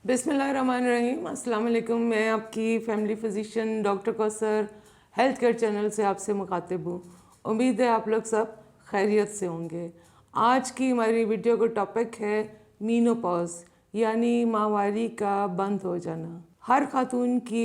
बिस्मिल्लाहिर्रहमानिर्रहीम। अस्सलाम वालेकुम। मैं आपकी family physician doctor Kausar health care channel से आपसे मुखातिब हूँ। उम्मीद है आप लोग सब खैरियत से होंगे। आज की हमारी वीडियो का टॉपिक है मीनोपॉज, यानी माहवारी का बंद हो जाना। हर खातून की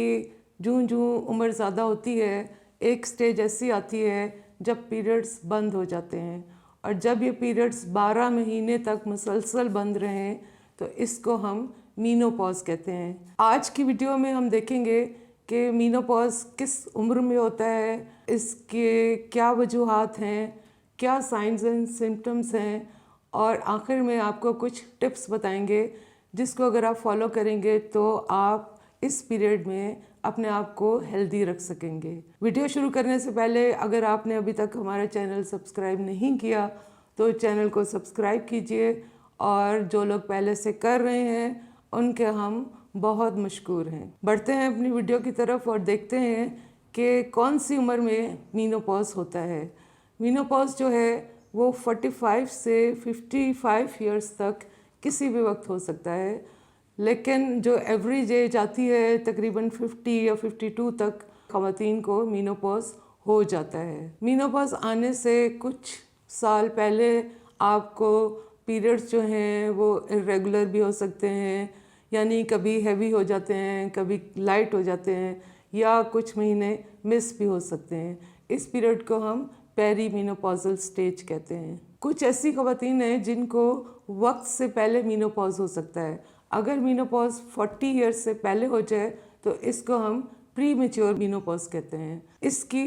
जूं जूं उम्र ज़्यादा होती है, एक स्टेज ऐसी आती है जब पीरियड्स बंद हो जाते हैं, और जब ये पीरियड्स 12 महीने तक मुसलसल बंद रहें तो इसको हम मीनोपॉज कहते हैं। आज की वीडियो में हम देखेंगे कि मीनोपॉज किस उम्र में होता है, इसके क्या वजूहात हैं, क्या साइंस एंड सिम्टम्स हैं, और आखिर में आपको कुछ टिप्स बताएंगे जिसको अगर आप फॉलो करेंगे तो आप इस पीरियड में अपने आप को हेल्दी रख सकेंगे। वीडियो शुरू करने से पहले अगर आपने अभी तक हमारा चैनल सब्सक्राइब नहीं किया तो चैनल को सब्सक्राइब कीजिए, और जो लोग पहले से कर रहे हैं उनके हम बहुत मशकूर हैं। बढ़ते हैं अपनी वीडियो की तरफ और देखते हैं कि कौन सी उम्र में मीनोपॉज होता है। मीनोपॉज जो है वो 45 से 55 इयर्स तक किसी भी वक्त हो सकता है, लेकिन जो एवरेज एज आती है तकरीबन 50 या 52 तक ख़वातीन को मीनोपॉज हो जाता है। मीनोपॉज आने से कुछ साल पहले आपको पीरियड्स जो हैं वो इरेगुलर भी हो सकते हैं, यानी कभी हैवी हो जाते हैं, कभी लाइट हो जाते हैं, या कुछ महीने मिस भी हो सकते हैं। इस पीरियड को हम पेरी मीनोपॉजल स्टेज कहते हैं। कुछ ऐसी ख़वातीन हैं जिनको वक्त से पहले मीनोपॉज हो सकता है। अगर मीनोपॉज 40 ईयर्स से पहले हो जाए तो इसको हम प्री मेच्योर मीनोपॉज कहते हैं। इसकी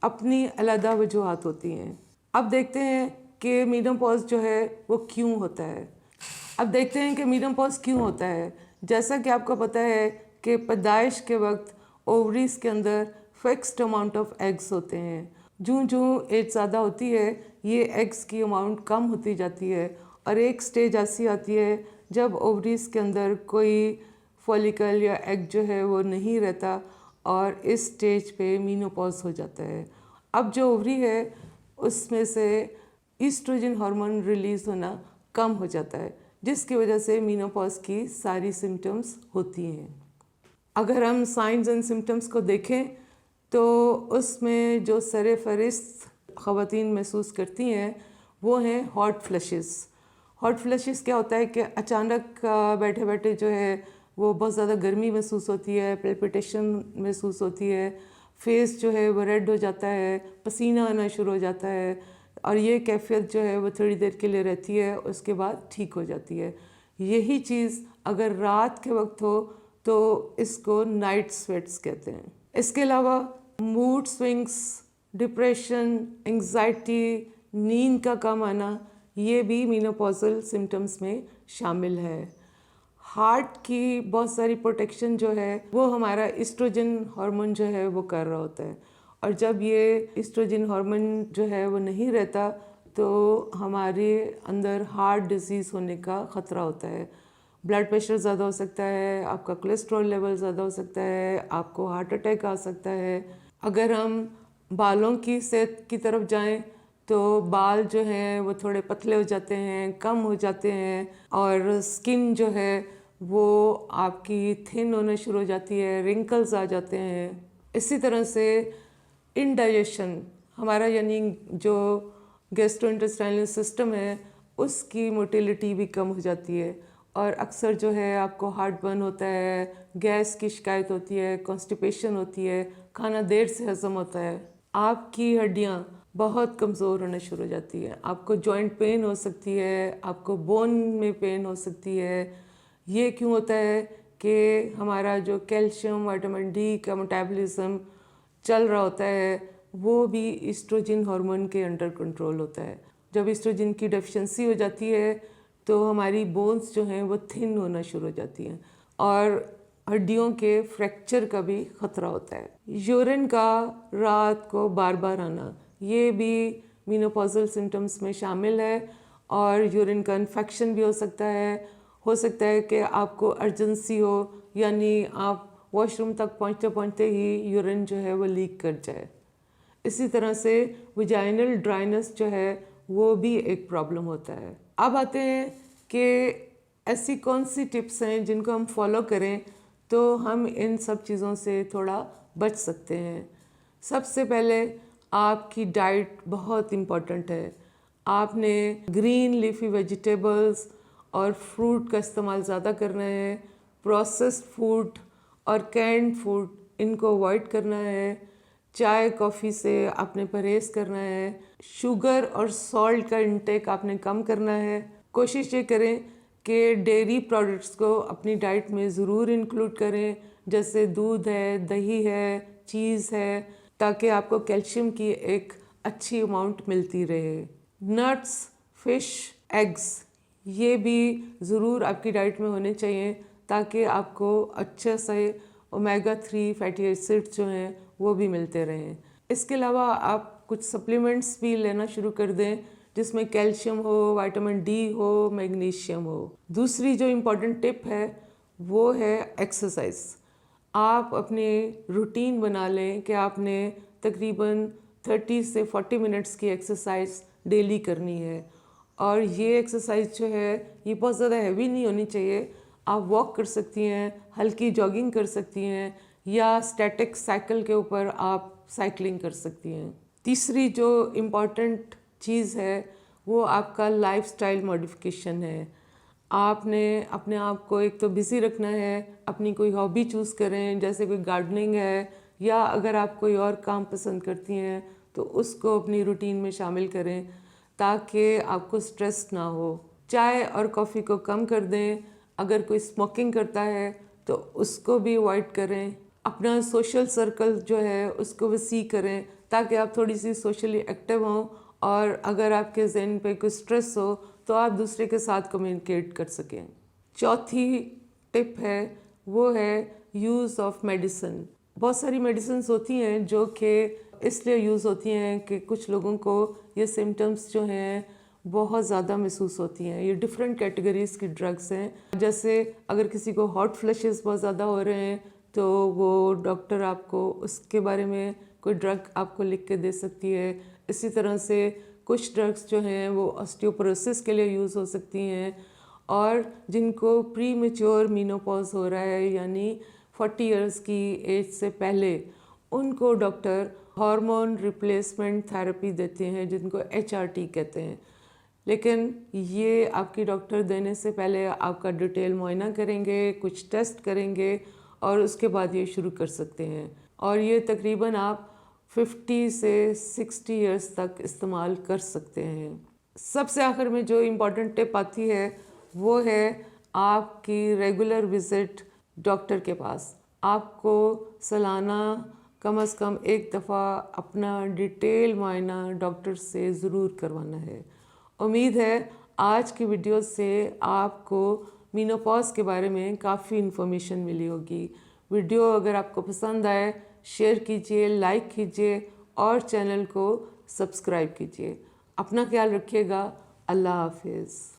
अपनी अलग वजूहात होती हैं। अब देखते हैं कि मीनोपॉज जो है वो क्यों होता है। मीनोपॉज क्यों होता है। जैसा कि आपको पता है कि पैदाइश के वक्त ओवरीज के अंदर फिक्स्ड अमाउंट ऑफ एग्स होते हैं। जूं जूं एज ज़्यादा होती है ये एग्स की अमाउंट कम होती जाती है, और एक स्टेज ऐसी आती है जब ओवरीज के अंदर कोई फॉलिकल या एग जो है वो नहीं रहता, और इस स्टेज पे मीनोपॉज हो जाता है। अब जो ओवरी है उसमें से ईस्ट्रोजन हार्मोन रिलीज़ होना कम हो जाता है, जिसकी वजह से मीनोपॉज की सारी सिम्टम्स होती हैं। अगर हम साइंस एंड सिम्टम्स को देखें तो उसमें जो सरे फहरिस्त ख़वातीन महसूस करती हैं वो हैं हॉट फ्लशेस। हॉट फ्लशेस क्या होता है कि अचानक बैठे बैठे जो है वो बहुत ज़्यादा गर्मी महसूस होती है, पेल्पिटेशन महसूस होती है, फेस जो है वो रेड हो जाता है, पसीना आना शुरू हो जाता है, और ये कैफियत जो है वो थोड़ी देर के लिए रहती है, उसके बाद ठीक हो जाती है। यही चीज़ अगर रात के वक्त हो तो इसको नाइट स्वेट्स कहते हैं। इसके अलावा मूड स्विंग्स, डिप्रेशन, एंग्जाइटी, नींद का कम आना, ये भी मीनोपॉजल सिम्टम्स में शामिल है। हार्ट की बहुत सारी प्रोटेक्शन जो है वो हमारा ईस्ट्रोजन हार्मोन जो है वो कर रहा होता है, और जब ये ईस्ट्रोजन हार्मोन जो है वो नहीं रहता तो हमारे अंदर हार्ट डिजीज़ होने का ख़तरा होता है। ब्लड प्रेशर ज़्यादा हो सकता है, आपका कोलेस्ट्रॉल लेवल ज़्यादा हो सकता है, आपको हार्ट अटैक आ सकता है। अगर हम बालों की सेहत की तरफ जाएं तो बाल जो हैं वो थोड़े पतले हो जाते हैं, कम हो जाते हैं, और स्किन जो है वो आपकी थिन होना शुरू हो जाती है, रिंकल्स आ जाते हैं। इसी तरह से इंडाइजेशन हमारा यानी जो गैस्ट्रोइंटेस्टाइनल सिस्टम है उसकी मोटिलिटी भी कम हो जाती है, और अक्सर जो है आपको हार्ट बर्न होता है, गैस की शिकायत होती है, कॉन्स्टिपेशन होती है, खाना देर से हज़म होता है, आपकी हड्डियाँ बहुत कमज़ोर होना शुरू हो जाती है, आपको जॉइंट पेन हो सकती है, आपको बोन में पेन हो सकती है। ये क्यों होता है कि हमारा जो कैल्शियम, विटामिन डी का मेटाबॉलिज्म चल रहा होता है वो भी ईस्ट्रोजन हार्मोन के अंडर कंट्रोल होता है। जब ईस्ट्रोजन की डेफिशिएंसी हो जाती है तो हमारी बोन्स जो हैं वो थिन होना शुरू हो जाती हैं, और हड्डियों के फ्रैक्चर का भी ख़तरा होता है। यूरिन का रात को बार बार आना, ये भी मीनोपॉजल सिम्टम्स में शामिल है, और यूरिन का इन्फेक्शन भी हो सकता है। हो सकता है कि आपको अर्जेंसी हो, यानी आप वॉशरूम तक पहुँचते पहुँचते ही यूरिन जो है वो लीक कर जाए। इसी तरह से विजाइनल ड्राइनेस जो है वो भी एक प्रॉब्लम होता है। अब आते हैं कि ऐसी कौन सी टिप्स हैं जिनको हम फॉलो करें तो हम इन सब चीज़ों से थोड़ा बच सकते हैं। सबसे पहले आपकी डाइट बहुत इम्पॉर्टेंट है। आपने ग्रीन लीफी वेजिटेबल्स और फ्रूट का इस्तेमाल ज़्यादा करना है। प्रोसेस्ड फूड और कैंड फूड इनको अवॉइड करना है। चाय कॉफ़ी से आपने परहेज़ करना है। शुगर और सॉल्ट का इंटेक आपने कम करना है। कोशिश ये करें कि डेयरी प्रोडक्ट्स को अपनी डाइट में ज़रूर इंक्लूड करें, जैसे दूध है, दही है, चीज़ है, ताकि आपको कैल्शियम की एक अच्छी अमाउंट मिलती रहे। नट्स, फिश, एग्स ये भी ज़रूर आपकी डाइट में होने चाहिए ताकि आपको अच्छे से ओमेगा 3 फैटी एसिड्स जो हैं वो भी मिलते रहें। इसके अलावा आप कुछ सप्लीमेंट्स भी लेना शुरू कर दें जिसमें कैल्शियम हो, विटामिन डी हो, मैग्नीशियम हो। दूसरी जो इम्पोर्टेंट टिप है वो है एक्सरसाइज। आप अपने रूटीन बना लें कि आपने तकरीबन 30 से 40 मिनट्स की एक्सरसाइज डेली करनी है। और ये एक्सरसाइज जो है ये बहुत ज़्यादा हैवी नहीं होनी चाहिए। आप वॉक कर सकती हैं, हल्की जॉगिंग कर सकती हैं, या स्टैटिक साइकिल के ऊपर आप साइकिलिंग कर सकती हैं। तीसरी जो इम्पॉर्टेंट चीज़ है वो आपका लाइफस्टाइल मॉडिफिकेशन है। आपने अपने आप को एक तो बिज़ी रखना है, अपनी कोई हॉबी चूज़ करें, जैसे कोई गार्डनिंग है, या अगर आप कोई और काम पसंद करती हैं तो उसको अपनी रूटीन में शामिल करें ताकि आपको स्ट्रेस ना हो। चाय और कॉफ़ी को कम कर दें। अगर कोई स्मोकिंग करता है तो उसको भी अवॉइड करें। अपना सोशल सर्कल जो है उसको वसी करें ताकि आप थोड़ी सी सोशली एक्टिव हों, और अगर आपके ज़हन पे कोई स्ट्रेस हो तो आप दूसरे के साथ कम्युनिकेट कर सकें। चौथी टिप है वो है यूज़ ऑफ मेडिसिन। बहुत सारी मेडिसिन्स होती हैं जो कि इसलिए यूज़ होती हैं कि कुछ लोगों को ये सिम्टम्स जो हैं बहुत ज़्यादा महसूस होती हैं। ये डिफरेंट कैटेगरीज़ की ड्रग्स हैं। जैसे अगर किसी को हॉट फ्लशेस बहुत ज़्यादा हो रहे हैं तो वो डॉक्टर आपको उसके बारे में कोई ड्रग आपको लिख के दे सकती है। इसी तरह से कुछ ड्रग्स जो हैं वो ऑस्टियोपोरोसिस के लिए यूज़ हो सकती हैं। और जिनको प्री मैच्योर मीनोपॉज हो रहा है यानी 40 इयर्स की एज से पहले, उनको डॉक्टर हार्मोन रिप्लेसमेंट थेरेपी देते हैं जिनको HRT कहते हैं। लेकिन ये आपकी डॉक्टर देने से पहले आपका डिटेल मुआयना करेंगे, कुछ टेस्ट करेंगे और उसके बाद ये शुरू कर सकते हैं। और ये तकरीबन आप 50 से 60 इयर्स तक इस्तेमाल कर सकते हैं। सबसे आखिर में जो इम्पॉर्टेंट टिप आती है वो है आपकी रेगुलर विज़िट डॉक्टर के पास। आपको सालाना कम से कम एक दफ़ा अपना डिटेल मुआयना डॉक्टर से ज़रूर करवाना है। उम्मीद है आज की वीडियो से आपको मीनोपॉज के बारे में काफ़ी इन्फॉर्मेशन मिली होगी। वीडियो अगर आपको पसंद आए शेयर कीजिए, लाइक कीजिए और चैनल को सब्सक्राइब कीजिए। अपना ख्याल रखिएगा। अल्लाह हाफिज़।